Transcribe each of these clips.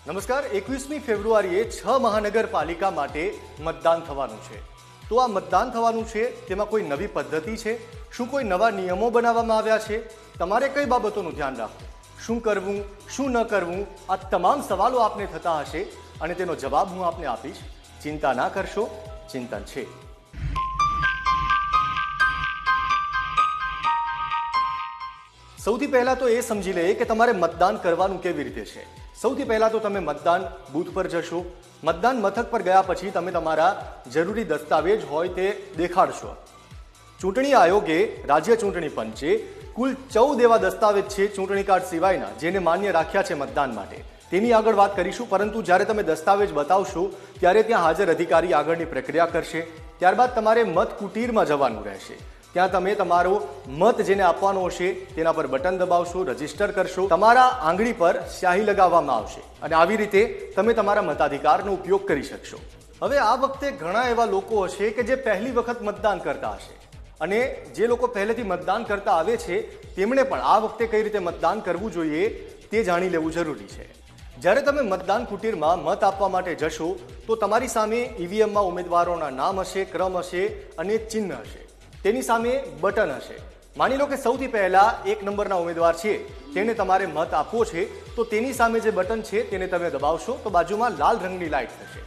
નમસ્કાર. 21મી ફેબ્રુઆરીએ 6 મહાનગરપાલિકા માટે મતદાન થવાનું છે. તો આ મતદાન થવાનું છે તેમાં કોઈ નવી પદ્ધતિ છે? શું કોઈ નવા નિયમો બનાવવામાં આવ્યા છે? તમારે કઈ બાબતોનું ધ્યાન રાખવું, શું કરવું, શું ન કરવું, આ તમામ સવાલો આપને થતા હશે અને તેનો જવાબ હું આપને આપીશ. ચિંતા ના કરશો, ચિંતન છે. સૌથી પહેલા તો એ સમજી લઈએ કે તમારે મતદાન કરવાનું કેવી રીતે છે. સૌથી પહેલા તો તમે મતદાન બૂથ પર જશો. મતદાન મથક પર ગયા પછી તમે તમારા જરૂરી દસ્તાવેજ હોય તે દેખાડશો. ચૂંટણી આયોગે, રાજ્ય ચૂંટણી પંચે કુલ 14 એવા દસ્તાવેજ છે ચૂંટણી કાર્ડ સિવાયના જેને માન્ય રાખ્યા છે મતદાન માટે. તેની આગળ વાત કરીશું, પરંતુ જ્યારે તમે દસ્તાવેજ બતાવશો ત્યારે ત્યાં હાજર અધિકારી આગળની પ્રક્રિયા કરશે. ત્યારબાદ તમારે મત કુટીરમાં જવાનું રહેશે. ત્યાં તમે તમારો મત જેને આપવાનો હશે તેના પર બટન દબાવશો, રજીસ્ટર કરશો, તમારા આંગળી પર સ્યાહી લગાવવામાં આવશે અને આવી રીતે તમે તમારા મતાધિકારનો ઉપયોગ કરી શકશો. હવે આ વખતે ઘણા એવા લોકો હશે કે જે પહેલી વખત મતદાન કરતા હશે અને જે લોકો પહેલેથી મતદાન કરતા આવે છે તેમણે પણ આ વખતે કઈ રીતે મતદાન કરવું જોઈએ તે જાણી લેવું જરૂરી છે. જ્યારે તમે મતદાન કુટીરમાં મત આપવા માટે જશો તો તમારી સામે ઈવીએમમાં ઉમેદવારોના નામ હશે, ક્રમ હશે અને ચિહ્ન હશે. તેની સામે બટન હશે. માની લો કે સૌથી પહેલા 1 નંબરના ઉમેદવાર છે તેને તમારે મત આપવો છે, તો તેની સામે જે બટન છે તેને તમે દબાવશો તો બાજુમાં લાલ રંગની લાઇટ થશે.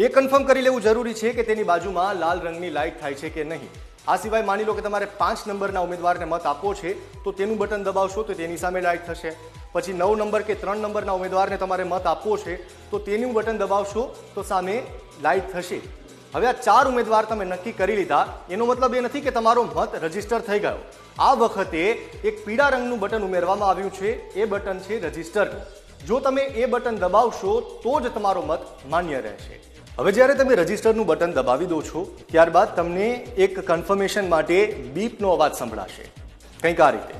એ કન્ફર્મ કરી લેવું જરૂરી છે કે તેની બાજુમાં લાલ રંગની લાઇટ થાય છે કે નહીં. આ સિવાય માની લો કે તમારે 5 નંબરના ઉમેદવારને મત આપવો છે તો તેનું બટન દબાવશો તો તેની સામે લાઇટ થશે. પછી 9 નંબર કે 3 નંબરના ઉમેદવારને તમારે મત આપવો છે તો તેનું બટન દબાવશો તો સામે લાઇટ થશે. હવે આ 4 ઉમેદવાર તમે નક્કી કરી લીધા, એનો મતલબ એ નથી કે તમારો મત રજીસ્ટર થઈ ગયો. આ વખતે એક પીળા રંગનું બટન ઉમેરવામાં આવ્યું છે, એ બટન છે રજીસ્ટરનું. જો તમે એ બટન દબાવશો તો જ તમારો મત માન્ય રહેશે. હવે જ્યારે તમે રજીસ્ટરનું બટન દબાવી દો છો ત્યારબાદ તમને એક કન્ફર્મેશન માટે બીપનો અવાજ સંભળાશે, કંઈક આ રીતે.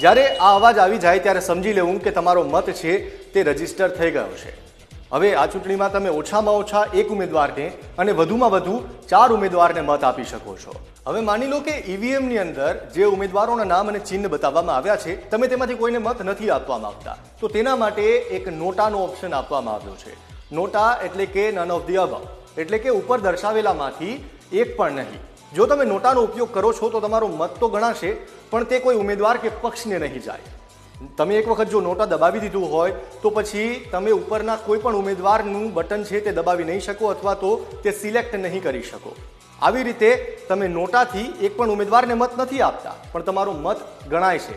જ્યારે આ અવાજ આવી જાય ત્યારે સમજી લેવું કે તમારો મત છે તે રજીસ્ટર થઈ ગયો છે. હવે આ ચૂંટણીમાં તમે ઓછામાં ઓછા 1 ઉમેદવારને અને વધુમાં વધુ 4 ઉમેદવારને મત આપી શકો છો. હવે માની લો કે ઈવીએમની અંદર જે ઉમેદવારોના નામ અને ચિહ્ન બતાવવામાં આવ્યા છે તમે તેમાંથી કોઈને મત નથી આપવા માંગતા, તો તેના માટે એક નોટાનો ઓપ્શન આપવામાં આવ્યો છે. નોટા એટલે કે નન ઓફ ધી અબવ, એટલે કે ઉપર દર્શાવેલામાંથી એક પણ નહીં. જો તમે નોટાનો ઉપયોગ કરો છો તો તમારો મત તો ગણાશે પણ તે કોઈ ઉમેદવાર કે પક્ષને નહીં જાય. તમે એક વખત જો નોટા દબાવી દીધું હોય તો પછી તમે ઉપરના કોઈ પણ ઉમેદવારનું બટન છે તે દબાવી નહીં શકો અથવા તો તે સિલેક્ટ નહીં કરી શકો. આવી રીતે તમે નોટાથી એક પણ ઉમેદવારને મત નથી આપતા પણ તમારો મત ગણાય છે.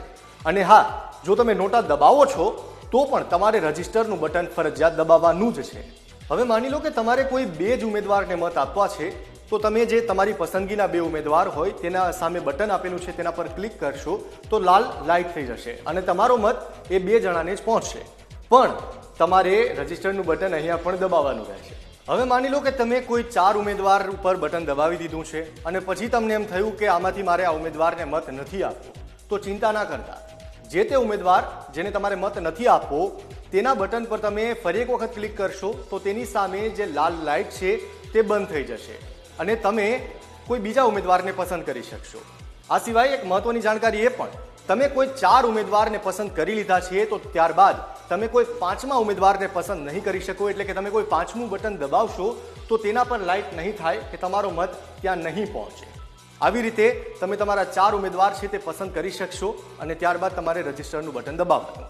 અને હા, જો તમે નોટા દબાવો છો તો પણ તમારે રજીસ્ટરનું બટન ફરજિયાત દબાવવાનું જ છે. હવે માની લો કે તમારે કોઈ 2 જ ઉમેદવારને મત આપવા છે તો તમે જે તમારી પસંદગીના 2 ઉમેદવાર હોય તેના સામે બટન આપેલું છે તેના પર ક્લિક કરશો તો લાલ લાઇટ થઈ જશે અને તમારો મત એ 2 જણાને જ પહોંચશે. પણ તમારે રજીસ્ટરનું બટન અહીંયા પણ દબાવવાનું રહેશે. હવે માની લો કે તમે કોઈ 4 ઉમેદવાર ઉપર બટન દબાવી દીધું છે અને પછી તમને એમ થયું કે આમાંથી મારે આ ઉમેદવારને મત નથી આપવો, તો ચિંતા ના કરતા. જે તે ઉમેદવાર જેને તમારે મત નથી આપવો તેના બટન પર તમે ફરી એક વખત ક્લિક કરશો તો તેની સામે જે લાલ લાઇટ છે તે બંધ થઈ જશે અને તમે કોઈ બીજા ઉમેદવારને પસંદ કરી શકશો. આ સિવાય એક મહત્વની જાણકારી એ પણ, તમે કોઈ 4 ઉમેદવારને પસંદ કરી લીધા છે તો ત્યારબાદ તમે કોઈ 5મા ઉમેદવારને પસંદ નહીં કરી શકો. એટલે કે તમે કોઈ 5મું બટન દબાવશો તો તેના પર લાઇટ નહીં થાય કે તમારો મત ત્યાં નહીં પહોંચે. આવી રીતે તમે તમારા 4 ઉમેદવાર છે તે પસંદ કરી શકશો અને ત્યારબાદ તમારે રજીસ્ટરનું બટન દબાવવાનું.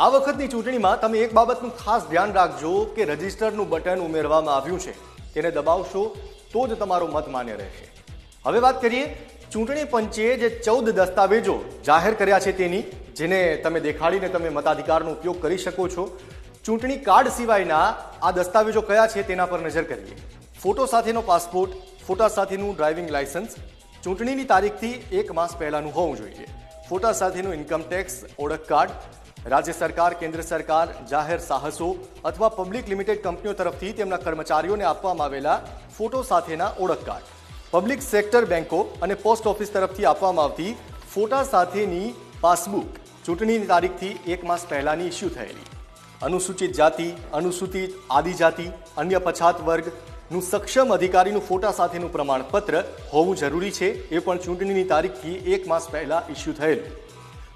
આ વખતની ચૂંટણીમાં તમે એક બાબતનું ખાસ ધ્યાન રાખજો કે રજીસ્ટરનું બટન ઉમેરવામાં આવ્યું છે તેને દબાવશો તો જ તમારો મત માન્ય રહેશે. હવે વાત કરીએ ચૂંટણી પંચે જે 14 દસ્તાવેજો જાહેર કર્યા છે તેની, જેને તમે દેખાડીને તમે મતાધિકારનો ઉપયોગ કરી શકો છો. ચૂંટણી કાર્ડ સિવાયના આ દસ્તાવેજો કયા છે તેના પર નજર કરીએ. ફોટો સાથેનો પાસપોર્ટ, ફોટા સાથેનું ડ્રાઇવિંગ લાયસન્સ, ચૂંટણીની તારીખથી 1 માસ પહેલાનું હોવું જોઈએ. ફોટા સાથેનું ઇન્કમ ટેક્સ ઓળખ કાર્ડ, રાજ્ય સરકાર, કેન્દ્ર સરકાર, જાહેર સાહસો અથવા પબ્લિક લિમિટેડ કંપનીઓ તરફથી તેમના કર્મચારીઓને આપવામાં આવેલા ફોટો સાથેના ઓળખ કાર્ડ, પબ્લિક સેક્ટર બેંકો અને પોસ્ટ ઓફિસ તરફથી આપવામાં આવતી ફોટા સાથેની પાસબુક ચૂંટણીની તારીખથી 1 માસ પહેલાની ઇસ્યુ થયેલી, અનુસૂચિત જાતિ, અનુસૂચિત આદિજાતિ, અન્ય પછાત વર્ગનું સક્ષમ અધિકારીનું ફોટા સાથેનું પ્રમાણપત્ર હોવું જરૂરી છે, એ પણ ચૂંટણીની તારીખથી 1 માસ પહેલા ઇસ્યુ થયેલું.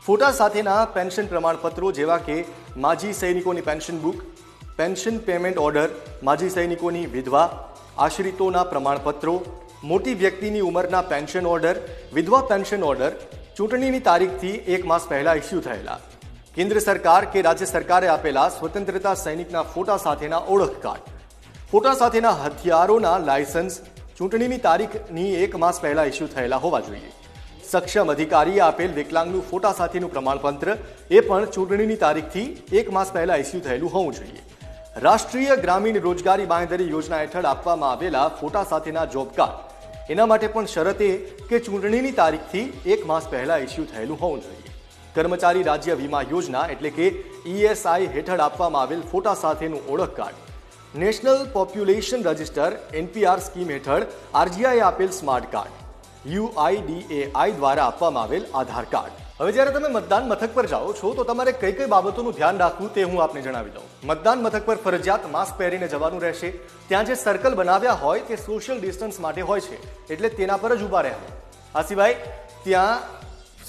ફોટા સાથેના પેન્શન પ્રમાણપત્રો જેવા કે માજી સૈનિકોની pension book, pension payment order, માજી સૈનિકોની વિધવા આશ્રિતોના પ્રમાણપત્રો, મોટી વ્યક્તિની ઉંમરના પેન્શન ઓર્ડર, વિધવા પેન્શન ઓર્ડર ચૂંટણીની તારીખથી 1 માસ પહેલા ઇસ્યુ થયેલા, કેન્દ્ર સરકાર કે રાજ્ય સરકારે આપેલા સ્વતંત્રતા સૈનિકના ફોટા સાથેના ઓળખ કાર્ડ, ફોટા સાથેના હથિયારોના લાયસન્સ ચૂંટણીની તારીખની 1 માસ પહેલા ઇસ્યુ થયેલા હોવા જોઈએ. સક્ષમ અધિકારીએ આપેલ વિકલાંગનું ફોટા સાથેનું પ્રમાણપત્ર એ પણ ચૂંટણીની તારીખથી 1 માસ પહેલા ઇસ્યુ થયેલું હોવું જોઈએ. રાષ્ટ્રીય ગ્રામીણ રોજગારી બાંહેધરી યોજના હેઠળ આપવામાં આવેલા ફોટા સાથેના જોબ કાર્ડ એના માટે પણ શરત એ કે ચૂંટણીની તારીખથી 1 માસ પહેલા ઇસ્યુ થયેલું હોવું જોઈએ. કર્મચારી રાજ્ય વીમા યોજના એટલે કે ESI હેઠળ આપવામાં આવેલ ફોટા સાથેનું ઓળખ card, national population register NPR scheme હેઠળ RGI આપેલ સ્માર્ટ કાર્ડ, UIDAI દ્વારા આપવામાં આવેલ આધાર કાર્ડ. હવે જ્યારે તમે મતદાન મથક પર જાઓ છો તો તમારે કઈ કઈ બાબતોનું ધ્યાન રાખવું તે હું આપને જણાવી દઉં. મતદાન મથક પર ફરજિયાત માસ્ક પહેરીને જવાનું રહેશે. ત્યાં જે સર્કલ બનાવ્યા હોય તે સોશિયલ ડિસ્ટન્સ માટે હોય છે, એટલે તેના પર જ ઊભા રહેવું. આ સિવાય ત્યાં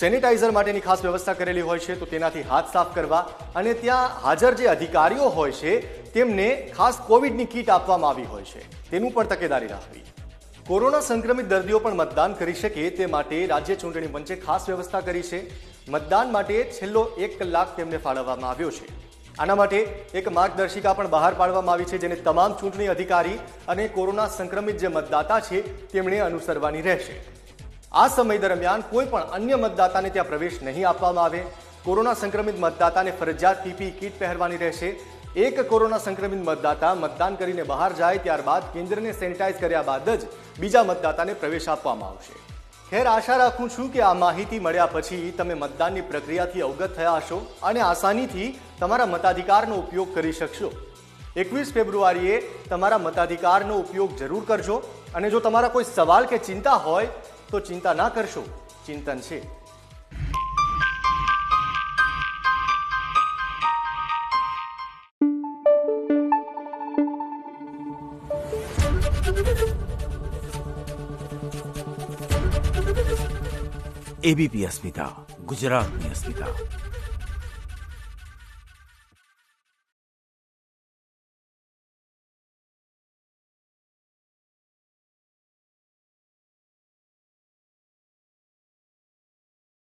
સેનિટાઈઝર માટેની ખાસ વ્યવસ્થા કરેલી હોય છે, તો તેનાથી હાથ સાફ કરવા, અને ત્યાં હાજર જે અધિકારીઓ હોય છે તેમને ખાસ કોવિડની કીટ આપવામાં આવી હોય છે, તેનું પણ તકેદારી રાખવી. કોરોના સંક્રમિત દર્દીઓ પણ મતદાન કરી શકે તે માટે રાજ્ય ચૂંટણી પંચે ખાસ વ્યવસ્થા કરી છે. મતદાન માટે છેલ્લો 1 કલાક તેમને ફાળવવામાં આવ્યો છે. આના માટે એક માર્ગદર્શિકા પણ બહાર પાડવામાં આવી છે, જેને તમામ ચૂંટણી અધિકારી અને કોરોના સંક્રમિત જે મતદાતા છે તેમણે અનુસરવાની રહેશે. આ સમય દરમિયાન કોઈ પણ અન્ય મતદાતાને ત્યાં પ્રવેશ નહીં આપવામાં આવે. કોરોના સંક્રમિત મતદાતાને ફરજિયાત PPE કીટ પહેરવાની રહેશે. એક કોરોના સંક્રમિત મતદાતા મતદાન કરીને બહાર જાય ત્યારબાદ કેન્દ્રને સેનિટાઈઝ કર્યા બાદ જ બીજા મતદાતાને પ્રવેશ આપવામાં આવશે. ખેર, આશા રાખું છું કે આ માહિતી મળ્યા પછી તમે મતદાનની પ્રક્રિયાથી અવગત થયા હશો અને આસાનીથી તમારા મતાધિકારનો ઉપયોગ કરી શકશો. 21 ફેબ્રુઆરીએ તમારા મતાધિકારનો ઉપયોગ જરૂર કરજો, અને જો તમારા કોઈ સવાલ કે ચિંતા હોય તો ચિંતા ના કરશો, ચિંતન છે. ABP અસ્મિતા, ગુજરાતની અસ્મિતા.